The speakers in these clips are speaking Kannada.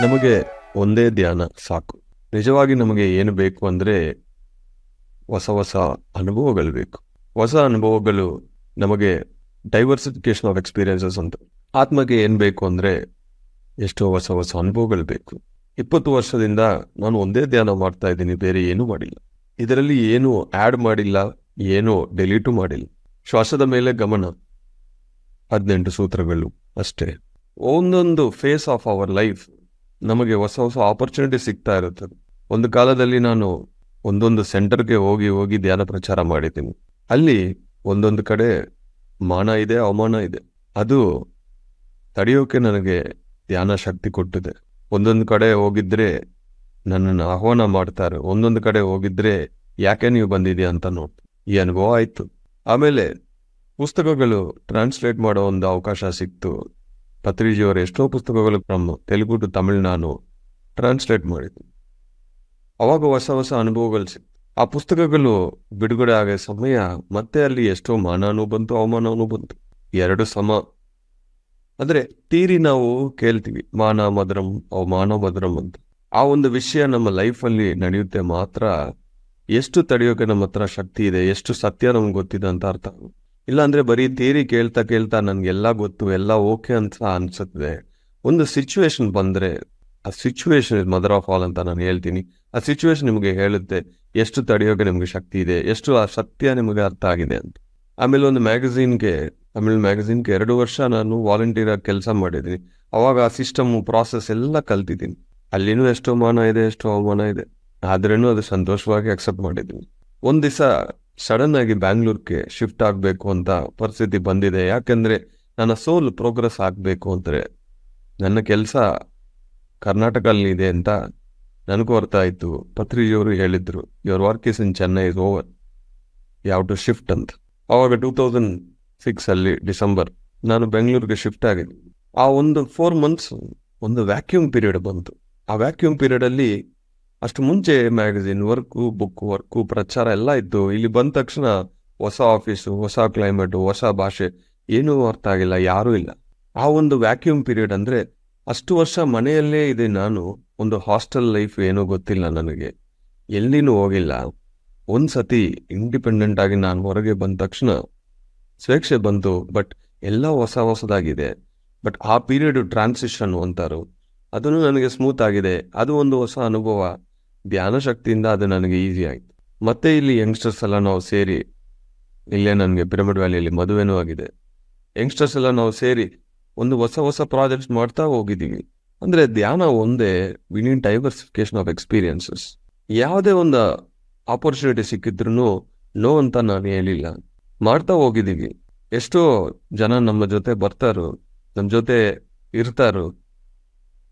ನಮಗೆ ಒಂದೇ ಧ್ಯಾನ ಸಾಕು. ನಿಜವಾಗಿ ನಮಗೆ ಏನು ಬೇಕು ಅಂದರೆ ಹೊಸ ಹೊಸ ಅನುಭವಗಳು ಬೇಕು. ಹೊಸ ಅನುಭವಗಳು ನಮಗೆ ಡೈವರ್ಸಿಫಿಕೇಶನ್ ಆಫ್ ಎಕ್ಸ್ಪೀರಿಯನ್ಸಸ್ ಅಂತ. ಆತ್ಮಗೆ ಏನು ಬೇಕು ಅಂದರೆ ಎಷ್ಟೋ ಹೊಸ ಹೊಸ ಅನುಭವಗಳು ಬೇಕು. 20 ವರ್ಷದಿಂದ ನಾನು ಒಂದೇ ಧ್ಯಾನ ಮಾಡ್ತಾ ಇದ್ದೀನಿ, ಬೇರೆ ಏನೂ ಮಾಡಿಲ್ಲ. ಇದರಲ್ಲಿ ಏನೂ ಆ್ಯಡ್ ಮಾಡಿಲ್ಲ, ಏನೂ ಡೆಲೀಟು ಮಾಡಿಲ್ಲ. ಶ್ವಾಸದ ಮೇಲೆ ಗಮನ, 18 ಸೂತ್ರಗಳು ಅಷ್ಟೇ. ಒಂದೊಂದು ಫೇಸ್ ಆಫ್ ಅವರ್ ಲೈಫ್ ನಮಗೆ ಹೊಸ ಹೊಸ ಆಪರ್ಚುನಿಟಿ ಸಿಗ್ತಾ ಇರುತ್ತದೆ. ಒಂದು ಕಾಲದಲ್ಲಿ ನಾನು ಒಂದೊಂದು ಸೆಂಟರ್ಗೆ ಹೋಗಿ ಹೋಗಿ ಧ್ಯಾನ ಪ್ರಚಾರ ಮಾಡಿದ್ದೀನಿ. ಅಲ್ಲಿ ಒಂದೊಂದು ಕಡೆ ಮಾನ ಇದೆ, ಅವಮಾನ ಇದೆ. ಅದು ತಡೆಯೋಕೆ ನನಗೆ ಧ್ಯಾನ ಶಕ್ತಿ ಕೊಟ್ಟಿದೆ. ಒಂದೊಂದು ಕಡೆ ಹೋಗಿದ್ರೆ ನನ್ನನ್ನು ಆಹ್ವಾನ ಮಾಡ್ತಾರೆ, ಒಂದೊಂದು ಕಡೆ ಹೋಗಿದ್ರೆ ಯಾಕೆ ನೀವು ಬಂದಿದ್ದೀಯ ಅಂತ ನೋಡಿ ಈ ಅನುಭವ ಆಯಿತು. ಆಮೇಲೆ ಪುಸ್ತಕಗಳು ಟ್ರಾನ್ಸ್ಲೇಟ್ ಮಾಡೋ ಒಂದು ಅವಕಾಶ ಸಿಕ್ತು. ಪತ್ರಿಜಿಯವರು ಎಷ್ಟೋ ಪುಸ್ತಕಗಳು ನಮ್ಮ ತೆಲುಗು ಟು ತಮಿಳು ನಾನು ಟ್ರಾನ್ಸ್ಲೇಟ್ ಮಾಡಿದ್ದೀನಿ. ಅವಾಗ ಹೊಸ ಹೊಸ ಅನುಭವಗಳು ಸಿಕ್ತು. ಆ ಪುಸ್ತಕಗಳು ಬಿಡುಗಡೆ ಆಗೋ ಸಮಯ ಮತ್ತೆ ಅಲ್ಲಿ ಎಷ್ಟೋ ಮಾನನೂ ಬಂತು, ಅವಮಾನವೂ ಬಂತು. ಎರಡು ಸಮ. ಅಂದರೆ ತೀರಿ ನಾವು ಕೇಳ್ತೀವಿ ಮಾನ ಮಧುರಂ ಅವಮಾನ ಮಧುರಂ ಅಂತ. ಆ ಒಂದು ವಿಷಯ ನಮ್ಮ ಲೈಫಲ್ಲಿ ನಡೆಯುತ್ತೆ ಮಾತ್ರ ಎಷ್ಟು ತಡೆಯೋಕೆ ನಮ್ಮ ಹತ್ರ ಶಕ್ತಿ ಇದೆ, ಎಷ್ಟು ಸತ್ಯ ನಮ್ಗೆ ಗೊತ್ತಿದೆ ಅಂತ ಅರ್ಥ. ಇಲ್ಲಾಂದ್ರೆ ಬರೀ ಥಿಯರಿ ಕೇಳ್ತಾ ಕೇಳ್ತಾ ನನ್ಗೆಲ್ಲ ಗೊತ್ತು, ಎಲ್ಲ ಓಕೆ ಅಂತ ಅನ್ಸುತ್ತೆ. ಒಂದು ಸಿಚುವೇಶನ್ ಬಂದ್ರೆ ಆ situation is mother of all ಅಂತ ನಾನು ಹೇಳ್ತೀನಿ. ಆ ಸಿಚುವೇಶನ್ ನಿಮಗೆ ಹೇಳುತ್ತೆ ಎಷ್ಟು ತಡೆಯೋಕೆ ನಿಮ್ಗೆ ಶಕ್ತಿ ಇದೆ, ಎಷ್ಟು ಆ ಸತ್ಯ ನಿಮಗೆ ಅರ್ಥ ಆಗಿದೆ ಅಂತ. ಆಮೇಲೆ ಒಂದು ಮ್ಯಾಗಝೀನ್ಗೆ, ತಮಿಳ್ ಮ್ಯಾಗಝೀನ್ಗೆ 2 ವರ್ಷ ನಾನು ವಾಲಂಟಿಯರ್ ಆಗಿ ಕೆಲಸ ಮಾಡಿದ್ದೀನಿ. ಅವಾಗ ಆ ಸಿಸ್ಟಮ್ ಪ್ರಾಸೆಸ್ ಎಲ್ಲ ಕಲ್ತಿದ್ದೀನಿ. ಅಲ್ಲಿನೂ ಎಷ್ಟೋ ಮಾನ ಇದೆ, ಎಷ್ಟೋ ಅವಮಾನ ಇದೆ, ಆದ್ರೇನು ಅದು ಸಂತೋಷವಾಗಿ ಅಕ್ಸೆಪ್ಟ್ ಮಾಡಿದ್ದೀನಿ. ಒಂದ್ ದಿವಸ ಸಡನ್ ಆಗಿ ಬ್ಯಾಂಗ್ಳೂರ್ಗೆ ಶಿಫ್ಟ್ ಆಗಬೇಕು ಅಂತ ಪರಿಸ್ಥಿತಿ ಬಂದಿದೆ. ಯಾಕೆಂದ್ರೆ ನನ್ನ ಸೋಲ್ ಪ್ರೋಗ್ರೆಸ್ ಆಗಬೇಕು ಅಂದರೆ ನನ್ನ ಕೆಲಸ ಕರ್ನಾಟಕಲ್ಲಿ ಇದೆ ಅಂತ ನನಗೂ ಅರ್ಥ ಆಯಿತು. ಪತ್ರಿಜಿಯವರು ಹೇಳಿದ್ರು, your work is in Chennai is over, you have to shift ಅಂತ. ಆವಾಗ 2006 ಡಿಸೆಂಬರ್ ನಾನು ಬೆಂಗಳೂರಿಗೆ ಶಿಫ್ಟ್ ಆಗಿದ್ದೆ. ಆ ಒಂದು 4 months ಒಂದು ವ್ಯಾಕ್ಯೂಮ್ ಪೀರಿಯಡ್ ಬಂತು. ಆ ವ್ಯಾಕ್ಯೂಮ್ ಪೀರಿಯಡಲ್ಲಿ ಅಷ್ಟು ಮುಂಚೆ ಮ್ಯಾಗಝಿನ್ ವರ್ಕು, ಬುಕ್ ವರ್ಕು, ಪ್ರಚಾರ ಎಲ್ಲ ಇತ್ತು. ಇಲ್ಲಿ ಬಂದ ತಕ್ಷಣ ಹೊಸ ಆಫೀಸು, ಹೊಸ ಕ್ಲೈಮೇಟು, ಹೊಸ ಭಾಷೆ, ಏನೂ ಅರ್ಥ ಆಗಿಲ್ಲ, ಯಾರೂ ಇಲ್ಲ. ಆ ಒಂದು ವ್ಯಾಕ್ಯೂಮ್ ಪೀರಿಯಡ್ ಅಂದರೆ ಅಷ್ಟು ವರ್ಷ ಮನೆಯಲ್ಲೇ ಇದೆ ನಾನು. ಒಂದು ಹಾಸ್ಟೆಲ್ ಲೈಫ್ ಏನೂ ಗೊತ್ತಿಲ್ಲ ನನಗೆ, ಎಲ್ಲಿನೂ ಹೋಗಿಲ್ಲ. ಒಂದ್ಸತಿ ಇಂಡಿಪೆಂಡೆಂಟ್ ಆಗಿ ನಾನು ಹೊರಗೆ ಬಂದ ತಕ್ಷಣ ಸ್ವೇಚ್ಛೆ ಬಂತು. ಬಟ್ ಎಲ್ಲ ಹೊಸದಾಗಿದೆ. ಬಟ್ ಆ ಪೀರಿಯಡ್ ಟ್ರಾನ್ಸಿಷನ್ ಅಂತಾರು, ಅದನ್ನು ನನಗೆ ಸ್ಮೂತ್ ಆಗಿದೆ. ಅದು ಒಂದು ಹೊಸ ಅನುಭವ. ಧ್ಯಾನ ಶಕ್ತಿಯಿಂದ ಅದು ನನಗೆ ಈಸಿ ಆಯಿತು. ಮತ್ತೆ ಇಲ್ಲಿ ಯಂಗ್ಸ್ಟರ್ಸ್ ಎಲ್ಲ ನಾವು ಸೇರಿ, ಇಲ್ಲೇ ನನಗೆ ಪಿರಮಿಡ್ ವ್ಯಾಲಿಯಲ್ಲಿ ಮದುವೆನೂ ಆಗಿದೆ. ಯಂಗ್ಸ್ಟರ್ಸ್ ಎಲ್ಲ ನಾವು ಸೇರಿ ಒಂದು ಹೊಸ ಪ್ರಾಜೆಕ್ಟ್ಸ್ ಮಾಡ್ತಾ ಹೋಗಿದ್ದೀವಿ. ಅಂದರೆ ಧ್ಯಾನ ಒಂದೇ, we need diversification of experiences. ಯಾವುದೇ ಒಂದು ಆಪರ್ಚುನಿಟಿ ಸಿಕ್ಕಿದ್ರು ನೋ ಅಂತ ನಾನು ಹೇಳಿಲ್ಲ, ಮಾಡ್ತಾ ಹೋಗಿದ್ದೀವಿ. ಎಷ್ಟೋ ಜನ ನಮ್ಮ ಜೊತೆ ಬರ್ತಾರೋ, ನಮ್ಮ ಜೊತೆ ಇರ್ತಾರೋ,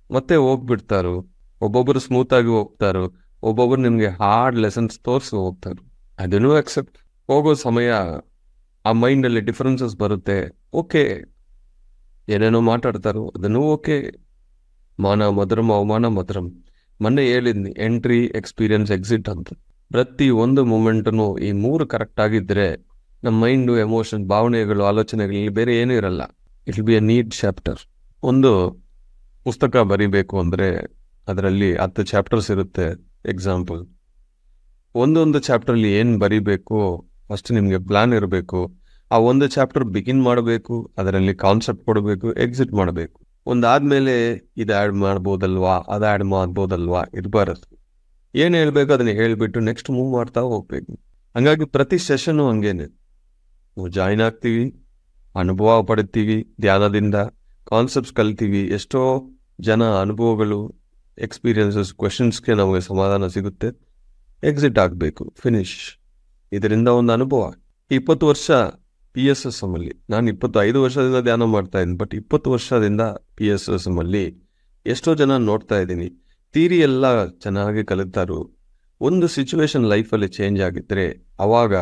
ಮತ್ತೆ ಹೋಗ್ಬಿಡ್ತಾರೋ. ಒಬ್ಬೊಬ್ಬರು ಸ್ಮೂತ್ ಆಗಿ ಹೋಗ್ತಾರೋ, ಒಬ್ಬೊಬ್ಬರು ನಿಮಗೆ ಹಾರ್ಡ್ ಲೆಸನ್ಸ್ ತೋರಿಸಿ ಹೋಗ್ತಾರೋ. ಅದನ್ನೂ ಅಕ್ಸೆಪ್ಟ್. ಹೋಗೋ ಸಮಯ ಆ ಮೈಂಡಲ್ಲಿ ಡಿಫ್ರೆನ್ಸಸ್ ಬರುತ್ತೆ, ಓಕೆ. ಏನೇನೋ ಮಾತಾಡ್ತಾರೋ, ಅದನ್ನೂ ಓಕೆ. ಮಾನ ಮಧುರಂ ಅವಮಾನ ಮಧುರಂ. ಮೊನ್ನೆ ಹೇಳಿದ್ನಿ, ಎಂಟ್ರಿ, ಎಕ್ಸ್ಪೀರಿಯನ್ಸ್, ಎಕ್ಸಿಟ್ ಅಂತ. ಪ್ರತಿ ಒಂದು ಮೂಮೆಂಟೂ ಈ 3 ಕರೆಕ್ಟ್ ಆಗಿದ್ದರೆ ನಮ್ಮ ಮೈಂಡು, ಎಮೋಷನ್, ಭಾವನೆಗಳು, ಆಲೋಚನೆಗಳಲ್ಲಿ ಬೇರೆ ಏನೂ ಇರಲ್ಲ. It will be a neat chapter. ಒಂದು ಪುಸ್ತಕ ಬರಿಬೇಕು ಅಂದರೆ ಅದರಲ್ಲಿ 10 ಚಾಪ್ಟರ್ಸ್ ಇರುತ್ತೆ. ಎಕ್ಸಾಂಪಲ್, ಒಂದೊಂದು ಚಾಪ್ಟರ್ಲಿ ಏನು ಬರಿಬೇಕು ಫಸ್ಟ್ ನಿಮಗೆ ಪ್ಲಾನ್ ಇರಬೇಕು. ಆ ಒಂದು ಚಾಪ್ಟರ್ ಬಿಗಿನ್ ಮಾಡಬೇಕು, ಅದರಲ್ಲಿ ಕಾನ್ಸೆಪ್ಟ್ ಕೊಡಬೇಕು, ಎಕ್ಸಿಟ್ ಮಾಡಬೇಕು. ಒಂದಾದ್ಮೇಲೆ ಇದು ಆ್ಯಡ್ ಮಾಡ್ಬೋದಲ್ವಾ, ಅದು ಆ್ಯಡ್ ಮಾಡ್ಬೋದಲ್ವಾ ಇರಬಾರದು. ಏನು ಹೇಳಬೇಕು ಅದನ್ನ ಹೇಳಿಬಿಟ್ಟು ನೆಕ್ಸ್ಟ್ ಮೂವ್ ಮಾಡ್ತಾ ಹೋಗ್ಬೇಕು. ಹಂಗಾಗಿ ಪ್ರತಿ ಸೆಷನ್ನು ಹಂಗೇನೆ, ನಾವು ಜಾಯಿನ್ ಆಗ್ತೀವಿ, ಅನುಭವ ಪಡಿತೀವಿ, ಧ್ಯಾನದಿಂದ ಕಾನ್ಸೆಪ್ಟ್ಸ್ ಕಲ್ತೀವಿ. ಎಷ್ಟೋ ಜನ ಅನುಭವಗಳು, ಎಕ್ಸ್ಪೀರಿಯನ್ಸಸ್, ಕ್ವೆಶನ್ಸ್ಗೆ ನಮಗೆ ಸಮಾಧಾನ ಸಿಗುತ್ತೆ. ಎಕ್ಸಿಟ್ ಆಗಬೇಕು, ಫಿನಿಶ್. ಇದರಿಂದ ಒಂದು ಅನುಭವ. 20 ವರ್ಷ PSSM ಅಲ್ಲಿ ನಾನು 25 ವರ್ಷದಿಂದ ಧ್ಯಾನ ಮಾಡ್ತಾ ಇದ್ದೀನಿ. ಬಟ್ 20 ವರ್ಷದಿಂದ PSSM ಅಲ್ಲಿ ಎಷ್ಟೋ ಜನ ನೋಡ್ತಾ ಇದ್ದೀನಿ. ಥಿಯರಿ ಎಲ್ಲ ಚೆನ್ನಾಗಿ ಕಲಿತಾರು. ಒಂದು ಸಿಚುವೇಶನ್ ಲೈಫಲ್ಲಿ ಚೇಂಜ್ ಆಗಿದ್ರೆ ಅವಾಗ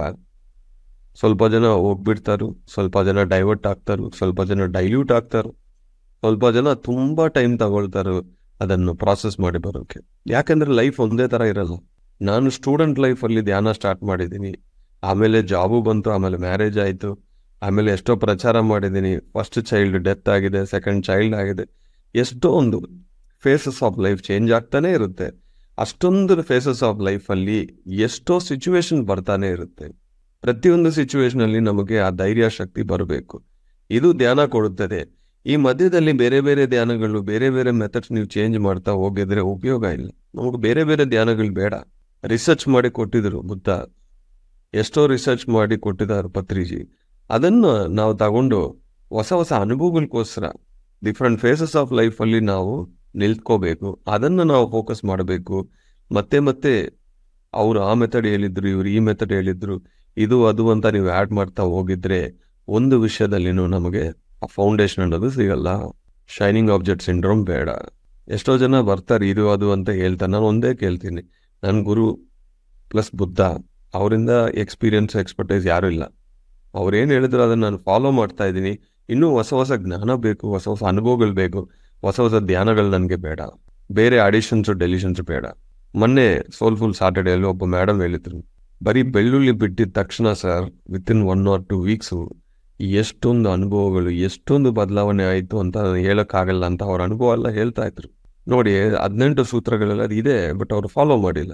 ಸ್ವಲ್ಪ ಜನ ಹೋಗ್ಬಿಡ್ತಾರು, ಸ್ವಲ್ಪ ಜನ ಡೈವರ್ಟ್ ಆಗ್ತಾರು, ಸ್ವಲ್ಪ ಜನ ಡೈಲ್ಯೂಟ್ ಆಗ್ತಾರು, ಸ್ವಲ್ಪ ಜನ ತುಂಬ ಟೈಮ್ ತಗೊಳ್ತಾರೋ ಅದನ್ನು ಪ್ರಾಸೆಸ್ ಮಾಡಿ ಬರೋಕ್ಕೆ. ಯಾಕೆಂದರೆ ಲೈಫ್ ಒಂದೇ ಥರ ಇರಲ್ಲ. ನಾನು ಸ್ಟೂಡೆಂಟ್ ಲೈಫಲ್ಲಿ ಧ್ಯಾನ ಸ್ಟಾರ್ಟ್ ಮಾಡಿದ್ದೀನಿ, ಆಮೇಲೆ ಜಾಬು ಬಂತು, ಆಮೇಲೆ ಮ್ಯಾರೇಜ್ ಆಯಿತು, ಆಮೇಲೆ ಎಷ್ಟೋ ಪ್ರಚಾರ ಮಾಡಿದ್ದೀನಿ. ಫಸ್ಟ್ ಚೈಲ್ಡ್ ಡೆತ್ ಆಗಿದೆ, ಸೆಕೆಂಡ್ ಚೈಲ್ಡ್ ಆಗಿದೆ. ಎಷ್ಟೋ ಒಂದು ಫೇಸಸ್ ಆಫ್ ಲೈಫ್ ಚೇಂಜ್ ಆಗ್ತಾನೆ ಇರುತ್ತೆ. ಅಷ್ಟೊಂದು ಫೇಸಸ್ ಆಫ್ ಲೈಫಲ್ಲಿ ಎಷ್ಟೋ ಸಿಚುವೇಶನ್ ಬರ್ತಾನೆ ಇರುತ್ತೆ. ಪ್ರತಿಯೊಂದು ಸಿಚುವೇಶನಲ್ಲಿ ನಮಗೆ ಆ ಧೈರ್ಯ ಶಕ್ತಿ ಬರಬೇಕು. ಇದು ಧ್ಯಾನ ಕೊಡುತ್ತದೆ. ಈ ಮಧ್ಯದಲ್ಲಿ ಬೇರೆ ಬೇರೆ ಧ್ಯಾನಗಳು, ಬೇರೆ ಬೇರೆ ಮೆಥಡ್ಸ್ ನೀವು ಚೇಂಜ್ ಮಾಡ್ತಾ ಹೋಗಿದ್ರೆ ಉಪಯೋಗ ಇಲ್ಲ. ನಮಗೆ ಬೇರೆ ಬೇರೆ ಧ್ಯಾನಗಳು ಬೇಡ. ರಿಸರ್ಚ್ ಮಾಡಿ ಕೊಟ್ಟಿದ್ರು ಬುದ್ಧ, ಎಷ್ಟೋ ರಿಸರ್ಚ್ ಮಾಡಿ ಕೊಟ್ಟಿದ್ದಾರೆ ಪತ್ರಿಜಿ. ಅದನ್ನು ನಾವು ತಗೊಂಡು ಹೊಸ ಹೊಸ ಅನುಭವಗಳಿಗೋಸ್ಕರ ಡಿಫ್ರೆಂಟ್ ಫೇಸಸ್ ಆಫ್ ಲೈಫಲ್ಲಿ ನಾವು ನಿಲ್ತ್ಕೋಬೇಕು. ಅದನ್ನು ನಾವು ಫೋಕಸ್ ಮಾಡಬೇಕು. ಮತ್ತೆ ಮತ್ತೆ ಅವರು ಆ ಮೆಥಡ್ ಹೇಳಿದ್ರು, ಇವ್ರು ಈ ಮೆಥಡ್ ಹೇಳಿದ್ರು, ಇದು ಅದು ಅಂತ ನೀವು ಆ್ಯಡ್ ಮಾಡ್ತಾ ಹೋಗಿದ್ರೆ ಒಂದು ವಿಷಯದಲ್ಲಿನೂ ನಮಗೆ ಆ ಫೌಂಡೇಶನ್ ಅನ್ನೋದು ಸಿಗಲ್ಲ. ಶೈನಿಂಗ್ ಆಬ್ಜೆಕ್ಟ್ ಸಿಂಡ್ರೋಮ್ ಬೇಡ. ಎಷ್ಟೋ ಜನ ಬರ್ತಾರೆ ಇದು ಅದು ಅಂತ ಹೇಳ್ತಾರೆ. ನಾನು ಒಂದೇ ಕೇಳ್ತೀನಿ, ನನ್ನ ಗುರು ಪ್ಲಸ್ ಬುದ್ಧ, ಅವರಿಂದ ಎಕ್ಸ್ಪರ್ಟೈಸ್ ಯಾರೂ ಇಲ್ಲ. ಅವ್ರೇನು ಹೇಳಿದ್ರು ಅದನ್ನು ನಾನು ಫಾಲೋ ಮಾಡ್ತಾ ಇದ್ದೀನಿ. ಇನ್ನೂ ಹೊಸ ಹೊಸ ಜ್ಞಾನ ಬೇಕು, ಹೊಸ ಹೊಸ ಅನುಭವಗಳು ಬೇಕು, ಹೊಸ ಹೊಸ ಧ್ಯಾನಗಳು ನನಗೆ ಬೇಡ. ಬೇರೆ ಅಡಿಷನ್ಸು ಡೆಲಿಷನ್ಸು ಬೇಡ. ಮೊನ್ನೆ ಸೋಲ್ಫುಲ್ ಸ್ಯಾಟರ್ಡೇಲಿ ಒಬ್ಬ ಮೇಡಮ್ ಹೇಳಿದ್ರು, ಬರೀ ಬೆಳ್ಳುಳ್ಳಿ ಬಿಟ್ಟಿದ ತಕ್ಷಣ ಸರ್ ವಿತಿನ್ 1 or 2 weeks ಎಷ್ಟೊಂದು ಅನುಭವಗಳು, ಎಷ್ಟೊಂದು ಬದಲಾವಣೆ ಆಯಿತು ಅಂತ ಹೇಳೋಕ್ಕಾಗಲ್ಲ ಅಂತ ಅವ್ರ ಅನುಭವ ಎಲ್ಲ ಹೇಳ್ತಾ ಇದ್ರು. ನೋಡಿ, 18 ಸೂತ್ರಗಳೆಲ್ಲ ಇದೆ, ಬಟ್ ಅವರು ಫಾಲೋ ಮಾಡಿಲ್ಲ.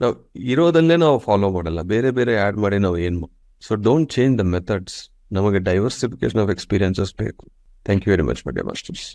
ನಾವು ಇರೋದನ್ನೇ ನಾವು ಫಾಲೋ ಮಾಡಲ್ಲ, ಬೇರೆ ಬೇರೆ ಆ್ಯಡ್ ಮಾಡಿ ನಾವು ಏನು. So don't change the methods. ನಮಗೆ ಡೈವರ್ಸಿಫಿಕೇಶನ್ ಆಫ್ ಎಕ್ಸ್ಪೀರಿಯನ್ಸಸ್ ಬೇಕು. Thank you very much my dear masters.